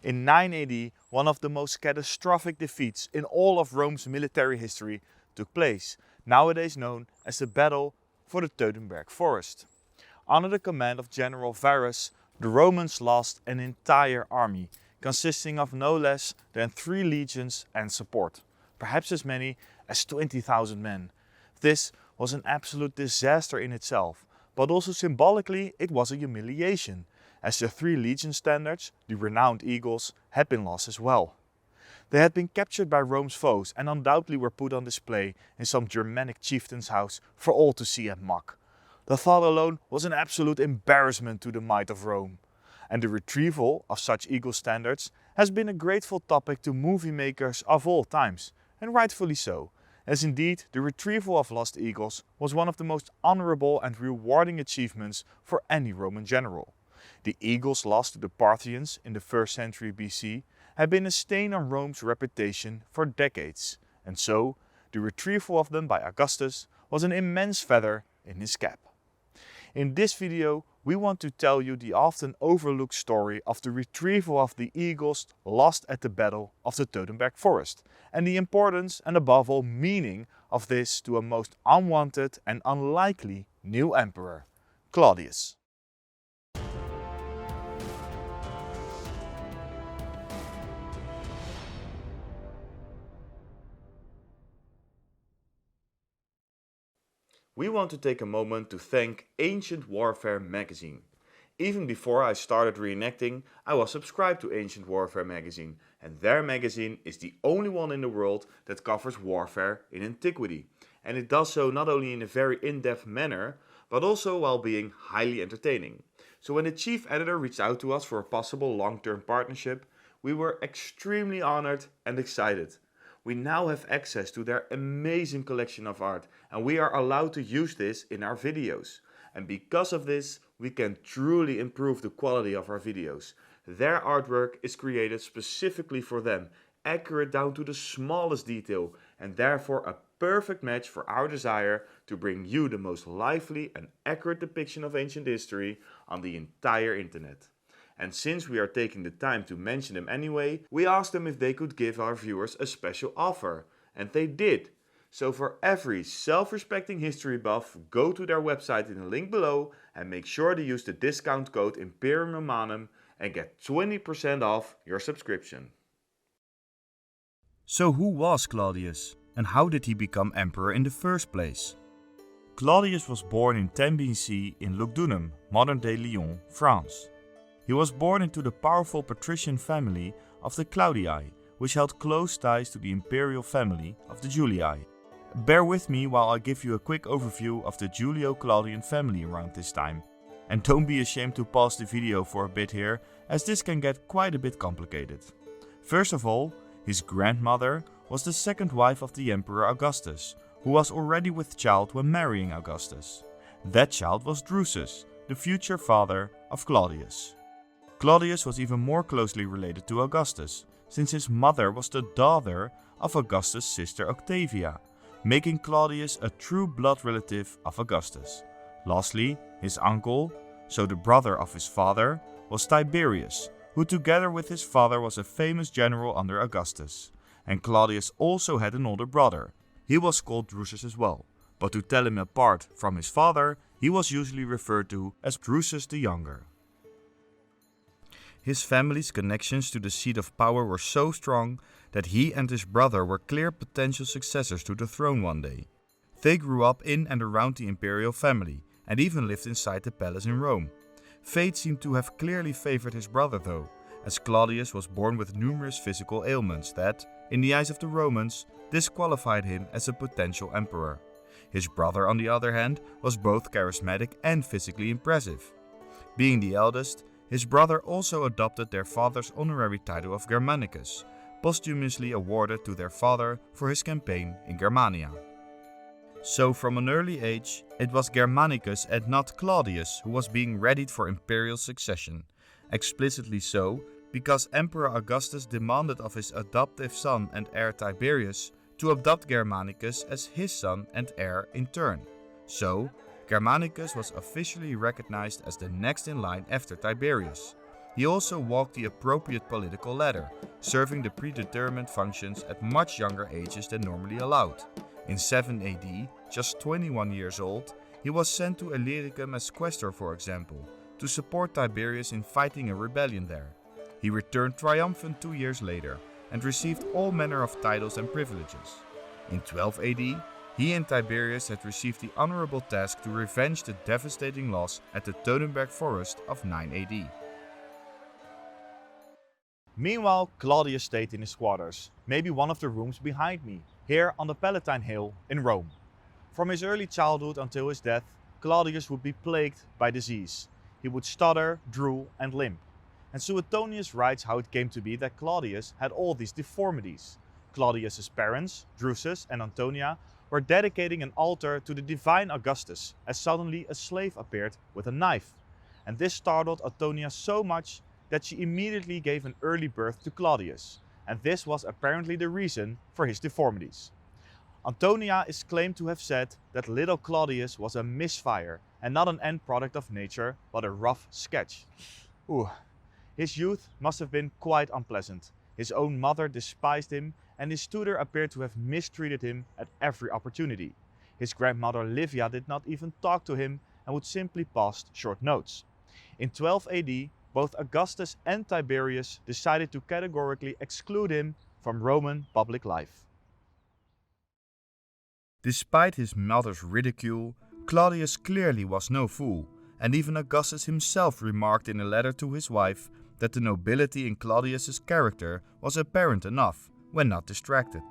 In 9 AD, one of the most catastrophic defeats in all of Rome's military history took place, nowadays known as the Battle for the Teutoburg forest. Under the command of General Varus, the Romans lost an entire army, consisting of no less than 3 legions and support, perhaps as many as 20,000 men. This was an absolute disaster in itself, but also symbolically it was a humiliation, as the 3 legion standards, the renowned eagles, had been lost as well. They had been captured by Rome's foes and undoubtedly were put on display in some Germanic chieftain's house for all to see and mock. The thought alone was an absolute embarrassment to the might of Rome. And the retrieval of such eagle standards has been a grateful topic to movie makers of all times, and rightfully so, as indeed the retrieval of lost eagles was one of the most honorable and rewarding achievements for any Roman general. The eagles lost to the Parthians in the 1st century BC had been a stain on Rome's reputation for decades, and so the retrieval of them by Augustus was an immense feather in his cap. In this video we want to tell you the often overlooked story of the retrieval of the eagles lost at the Battle of the Teutoburg forest, and the importance and above all meaning of this to a most unwanted and unlikely new emperor, Claudius. We want to take a moment to thank Ancient Warfare magazine. Even before I started reenacting, I was subscribed to Ancient Warfare magazine, and their magazine is the only one in the world that covers warfare in antiquity. And it does so not only in a very in-depth manner, but also while being highly entertaining. So when the chief editor reached out to us for a possible long-term partnership, we were extremely honored and excited. We now have access to their amazing collection of art, and we are allowed to use this in our videos. And because of this, we can truly improve the quality of our videos. Their artwork is created specifically for them, accurate down to the smallest detail, and therefore a perfect match for our desire to bring you the most lively and accurate depiction of ancient history on the entire internet. And since we are taking the time to mention them anyway, we asked them if they could give our viewers a special offer. And they did. So for every self-respecting history buff, go to their website in the link below and make sure to use the discount code Imperium Romanum and get 20% off your subscription. So who was Claudius, and how did he become emperor in the first place? Claudius was born in 10 BC in Lugdunum, modern-day Lyon, France. He was born into the powerful patrician family of the Claudii, which held close ties to the imperial family of the Julii. Bear with me while I give you a quick overview of the Julio-Claudian family around this time. And don't be ashamed to pause the video for a bit here, as this can get quite a bit complicated. First of all, his grandmother was the second wife of the Emperor Augustus, who was already with child when marrying Augustus. That child was Drusus, the future father of Claudius. Claudius was even more closely related to Augustus, since his mother was the daughter of Augustus' sister Octavia, making Claudius a true blood relative of Augustus. Lastly, his uncle, so the brother of his father, was Tiberius, who together with his father was a famous general under Augustus. And Claudius also had an older brother. He was called Drusus as well, but to tell him apart from his father, he was usually referred to as Drusus the Younger. His family's connections to the seat of power were so strong that he and his brother were clear potential successors to the throne one day. They grew up in and around the imperial family and even lived inside the palace in Rome. Fate seemed to have clearly favored his brother though, as Claudius was born with numerous physical ailments that, in the eyes of the Romans, disqualified him as a potential emperor. His brother, on the other hand, was both charismatic and physically impressive. Being the eldest, his brother also adopted their father's honorary title of Germanicus, posthumously awarded to their father for his campaign in Germania. So from an early age, it was Germanicus and not Claudius who was being readied for imperial succession. Explicitly so, because Emperor Augustus demanded of his adoptive son and heir Tiberius to adopt Germanicus as his son and heir in turn. So, Germanicus was officially recognized as the next in line after Tiberius. He also walked the appropriate political ladder, serving the predetermined functions at much younger ages than normally allowed. In 7 AD, just 21 years old, he was sent to Illyricum as quaestor, for example, to support Tiberius in fighting a rebellion there. He returned triumphant 2 years later and received all manner of titles and privileges. In 12 AD, he and Tiberius had received the honorable task to revenge the devastating loss at the Teutoburg forest of 9 AD. Meanwhile, Claudius stayed in his quarters, maybe one of the rooms behind me, here on the Palatine Hill in Rome. From his early childhood until his death, Claudius would be plagued by disease. He would stutter, drool and limp. And Suetonius writes how it came to be that Claudius had all these deformities. Claudius's parents, Drusus and Antonia, were dedicating an altar to the divine Augustus, as suddenly a slave appeared with a knife. And this startled Antonia so much that she immediately gave an early birth to Claudius, and this was apparently the reason for his deformities. Antonia is claimed to have said that little Claudius was a misfire and not an end product of nature, but a rough sketch. His youth must have been quite unpleasant. His own mother despised him, and his tutor appeared to have mistreated him at every opportunity. His grandmother Livia did not even talk to him and would simply pass short notes. In 12 AD, both Augustus and Tiberius decided to categorically exclude him from Roman public life. Despite his mother's ridicule, Claudius clearly was no fool, and even Augustus himself remarked in a letter to his wife that the nobility in Claudius's character was apparent enough when not distracted.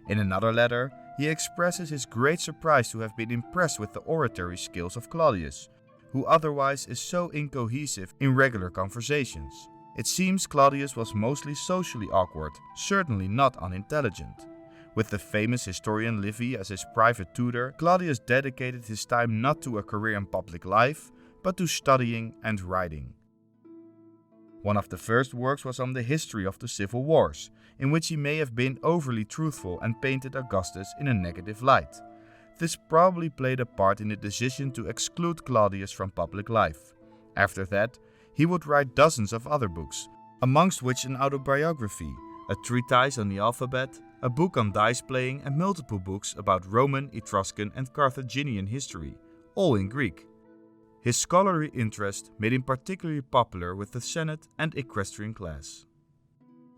In another letter, he expresses his great surprise to have been impressed with the oratory skills of Claudius, who otherwise is so incohesive in regular conversations. It seems Claudius was mostly socially awkward, certainly not unintelligent. With the famous historian Livy as his private tutor, Claudius dedicated his time not to a career in public life, but to studying and writing. One of the first works was on the history of the civil wars, in which he may have been overly truthful and painted Augustus in a negative light. This probably played a part in the decision to exclude Claudius from public life. After that, he would write dozens of other books, amongst which an autobiography, a treatise on the alphabet, a book on dice playing and multiple books about Roman, Etruscan and Carthaginian history, all in Greek. His scholarly interest made him particularly popular with the Senate and equestrian class.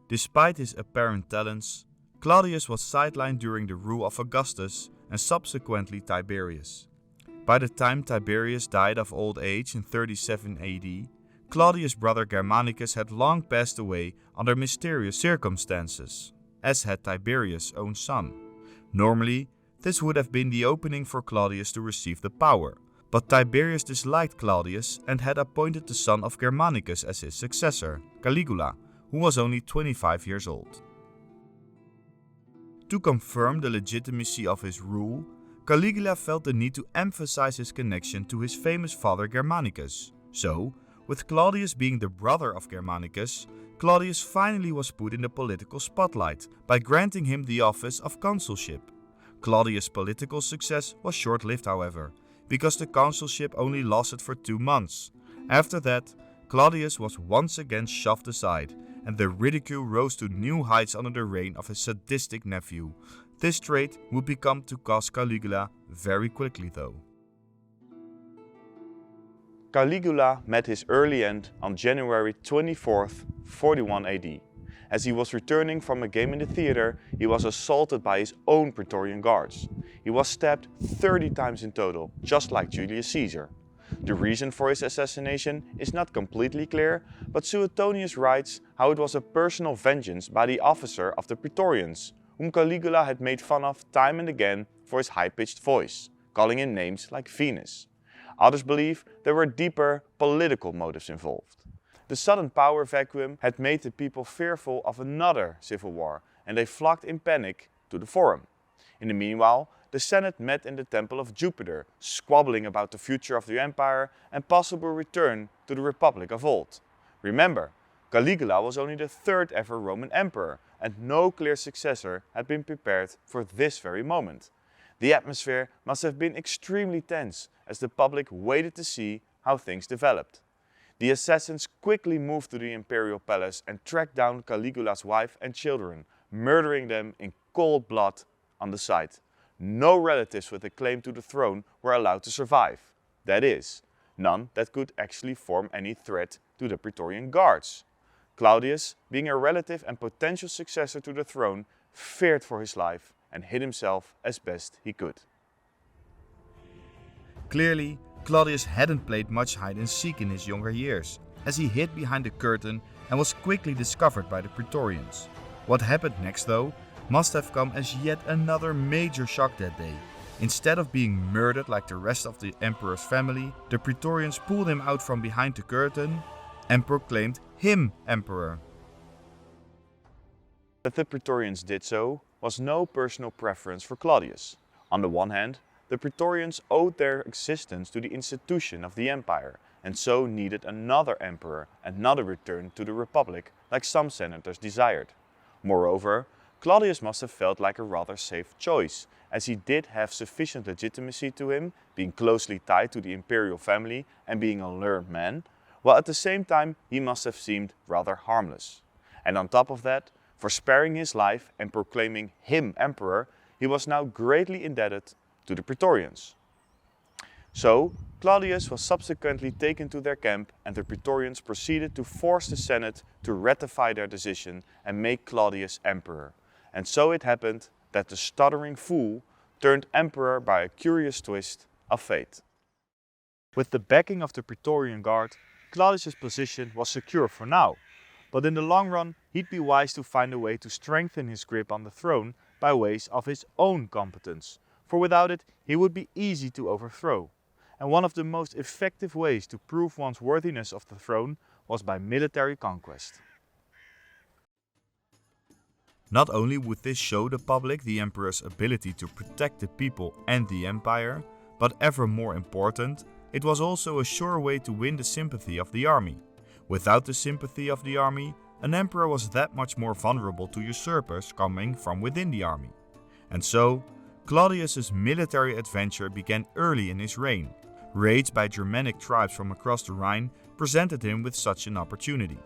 Despite his apparent talents, Claudius was sidelined during the rule of Augustus and subsequently Tiberius. By the time Tiberius died of old age in 37 AD, Claudius' brother Germanicus had long passed away under mysterious circumstances, as had Tiberius' own son. Normally, this would have been the opening for Claudius to receive the power, but Tiberius disliked Claudius and had appointed the son of Germanicus as his successor, Caligula, who was only 25 years old. To confirm the legitimacy of his rule, Caligula felt the need to emphasize his connection to his famous father Germanicus. So, with Claudius being the brother of Germanicus, Claudius finally was put in the political spotlight by granting him the office of consulship. Claudius' political success was short-lived, however, because the consulship only lasted for 2 months. After that, Claudius was once again shoved aside, and the ridicule rose to new heights under the reign of his sadistic nephew. This trait would become to cost Caligula very quickly though. Caligula met his early end on January 24th, 41 AD. As he was returning from a game in the theater, he was assaulted by his own Praetorian guards. He was stabbed 30 times in total, just like Julius Caesar. The reason for his assassination is not completely clear, but Suetonius writes how it was a personal vengeance by the officer of the Praetorians, whom Caligula had made fun of time and again for his high-pitched voice, calling him names like Venus. Others believe there were deeper political motives involved. The sudden power vacuum had made the people fearful of another civil war, and they flocked in panic to the Forum. In the meanwhile, the Senate met in the Temple of Jupiter, squabbling about the future of the empire and possible return to the Republic of old. Remember, Caligula was only the 3rd ever Roman emperor, and no clear successor had been prepared for this very moment. The atmosphere must have been extremely tense, as the public waited to see how things developed. The assassins quickly moved to the imperial palace and tracked down Caligula's wife and children, murdering them in cold blood on the site. No relatives with a claim to the throne were allowed to survive. That is, none that could actually form any threat to the Praetorian guards. Claudius, being a relative and potential successor to the throne, feared for his life and hid himself as best he could. Clearly, Claudius hadn't played much hide and seek in his younger years, as he hid behind the curtain and was quickly discovered by the Praetorians. What happened next though must have come as yet another major shock that day. Instead of being murdered like the rest of the emperor's family, the Praetorians pulled him out from behind the curtain and proclaimed him emperor. That the Praetorians did so was no personal preference for Claudius. On the one hand, the Praetorians owed their existence to the institution of the empire, and so needed another emperor and not a return to the republic like some senators desired. Moreover, Claudius must have felt like a rather safe choice, as he did have sufficient legitimacy to him, being closely tied to the imperial family and being a learned man, while at the same time he must have seemed rather harmless. And on top of that, for sparing his life and proclaiming him emperor, he was now greatly indebted to the Praetorians. So, Claudius was subsequently taken to their camp and the Praetorians proceeded to force the Senate to ratify their decision and make Claudius emperor. And so it happened that the stuttering fool turned emperor by a curious twist of fate. With the backing of the Praetorian Guard, Claudius' position was secure for now, but in the long run he'd be wise to find a way to strengthen his grip on the throne by ways of his own competence, for without it he would be easy to overthrow. And one of the most effective ways to prove one's worthiness of the throne was by military conquest. Not only would this show the public the emperor's ability to protect the people and the empire, but ever more important, it was also a sure way to win the sympathy of the army. Without the sympathy of the army, an emperor was that much more vulnerable to usurpers coming from within the army. And so, Claudius' military adventure began early in his reign. Raids by Germanic tribes from across the Rhine presented him with such an opportunity.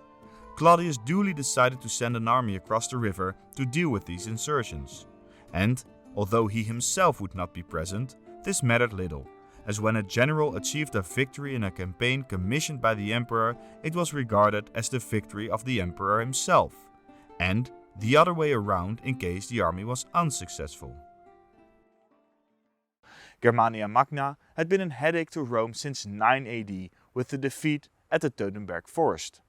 Claudius duly decided to send an army across the river to deal with these insurgents. And, although he himself would not be present, this mattered little, as when a general achieved a victory in a campaign commissioned by the emperor, it was regarded as the victory of the emperor himself, and the other way around in case the army was unsuccessful. Germania Magna had been a headache to Rome since 9 AD with the defeat at the Teutoburg forest.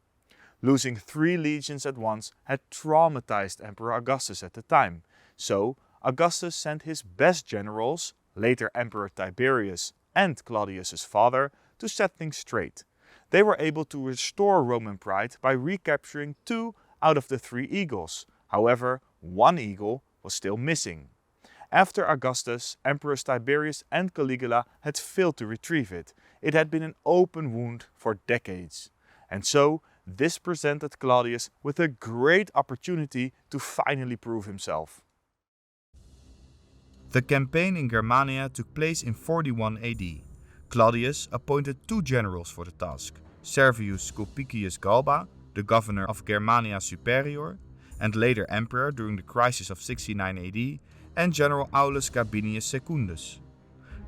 Losing 3 legions at once had traumatized Emperor Augustus at the time, so Augustus sent his best generals, later Emperor Tiberius and Claudius' father, to set things straight. They were able to restore Roman pride by recapturing 2 out of the 3 eagles. However, 1 eagle was still missing. After Augustus, Emperors Tiberius and Caligula had failed to retrieve it. It had been an open wound for decades. And so, this presented Claudius with a great opportunity to finally prove himself. The campaign in Germania took place in 41 AD. Claudius appointed 2 generals for the task, Servius Sulpicius Galba, the governor of Germania Superior, and later emperor during the crisis of 69 AD, and General Aulus Gabinius Secundus.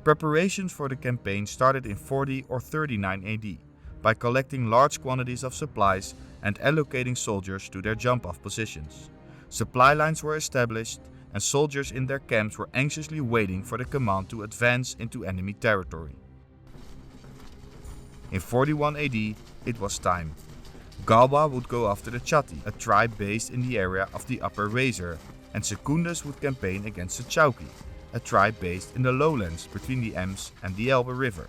Preparations for the campaign started in 40 or 39 AD by collecting large quantities of supplies and allocating soldiers to their jump-off positions. Supply lines were established and soldiers in their camps were anxiously waiting for the command to advance into enemy territory. In 41 AD, it was time. Galba would go after the Chatti, a tribe based in the area of the Upper Weser, and Secundus would campaign against the Chauci, a tribe based in the lowlands between the Ems and the Elbe River.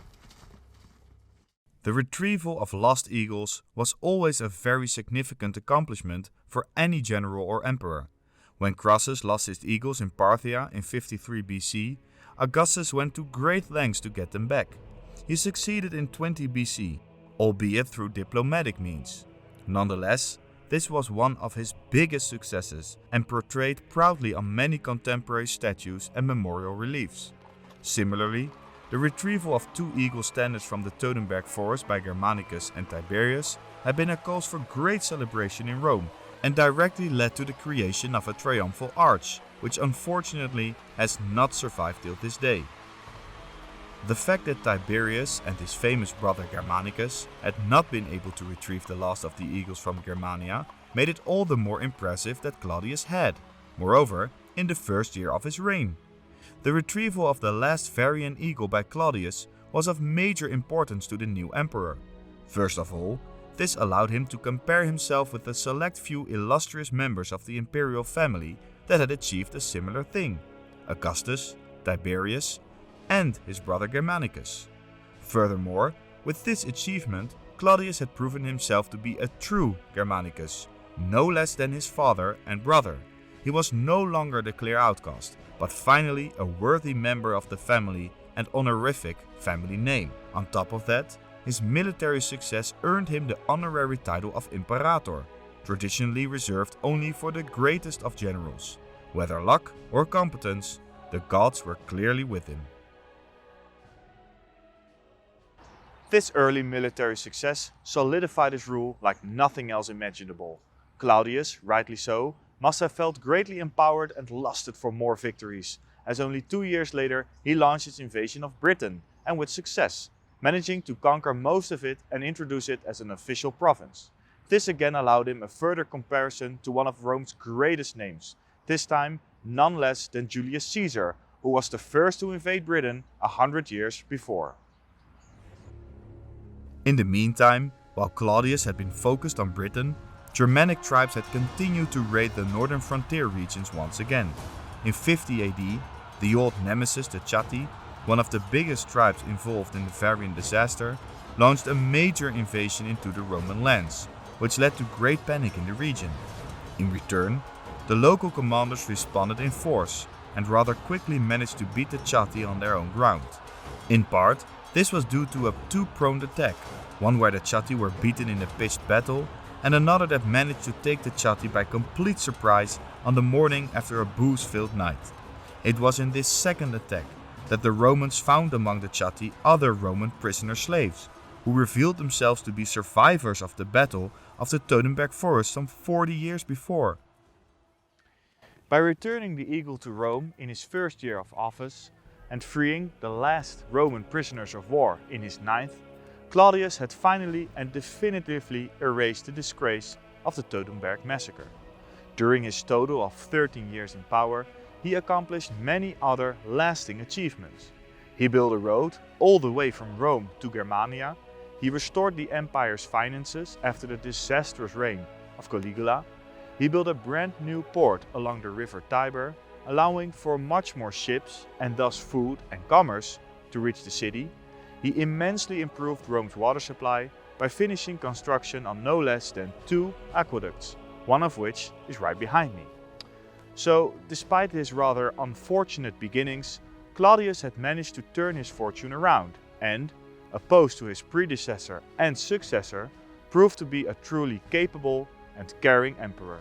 The retrieval of lost eagles was always a very significant accomplishment for any general or emperor. When Crassus lost his eagles in Parthia in 53 BC, Augustus went to great lengths to get them back. He succeeded in 20 BC, albeit through diplomatic means. Nonetheless, this was one of his biggest successes and portrayed proudly on many contemporary statues and memorial reliefs. Similarly, the retrieval of 2 eagle standards from the Teutoburg forest by Germanicus and Tiberius had been a cause for great celebration in Rome and directly led to the creation of a triumphal arch, which unfortunately has not survived till this day. The fact that Tiberius and his famous brother Germanicus had not been able to retrieve the last of the eagles from Germania made it all the more impressive that Claudius had, moreover, in the first year of his reign. The retrieval of the last Varian eagle by Claudius was of major importance to the new emperor. First of all, this allowed him to compare himself with a select few illustrious members of the imperial family that had achieved a similar thing: Augustus, Tiberius, and his brother Germanicus. Furthermore, with this achievement, Claudius had proven himself to be a true Germanicus, no less than his father and brother. He was no longer the clear outcast, but finally a worthy member of the family and honorific family name. On top of that, his military success earned him the honorary title of Imperator, traditionally reserved only for the greatest of generals. Whether luck or competence, the gods were clearly with him. This early military success solidified his rule like nothing else imaginable. Claudius, rightly so, must have felt greatly empowered and lusted for more victories, as only 2 years later he launched his invasion of Britain, and with success, managing to conquer most of it and introduce it as an official province. This again allowed him a further comparison to one of Rome's greatest names, this time none less than Julius Caesar, who was the first to invade Britain 100 years before. In the meantime, while Claudius had been focused on Britain, Germanic tribes had continued to raid the northern frontier regions once again. In 50 AD, the old nemesis the Chatti, one of the biggest tribes involved in the Varian disaster, launched a major invasion into the Roman lands, which led to great panic in the region. In return, the local commanders responded in force and rather quickly managed to beat the Chatti on their own ground. In part, this was due to a two-pronged attack, one where the Chatti were beaten in a pitched battle, and another that managed to take the Chatti by complete surprise on the morning after a booze-filled night. It was in this second attack that the Romans found among the Chatti other Roman prisoner slaves, who revealed themselves to be survivors of the battle of the Teutoburg forest some 40 years before. By returning the eagle to Rome in his first year of office and freeing the last Roman prisoners of war in his 9th, Claudius had finally and definitively erased the disgrace of the Teutoburg massacre. During his total of 13 years in power, he accomplished many other lasting achievements. He built a road all the way from Rome to Germania, he restored the empire's finances after the disastrous reign of Caligula, he built a brand new port along the river Tiber, allowing for much more ships and thus food and commerce to reach the city. He immensely improved Rome's water supply by finishing construction on no less than 2 aqueducts, one of which is right behind me. So, despite his rather unfortunate beginnings, Claudius had managed to turn his fortune around and, opposed to his predecessor and successor, proved to be a truly capable and caring emperor.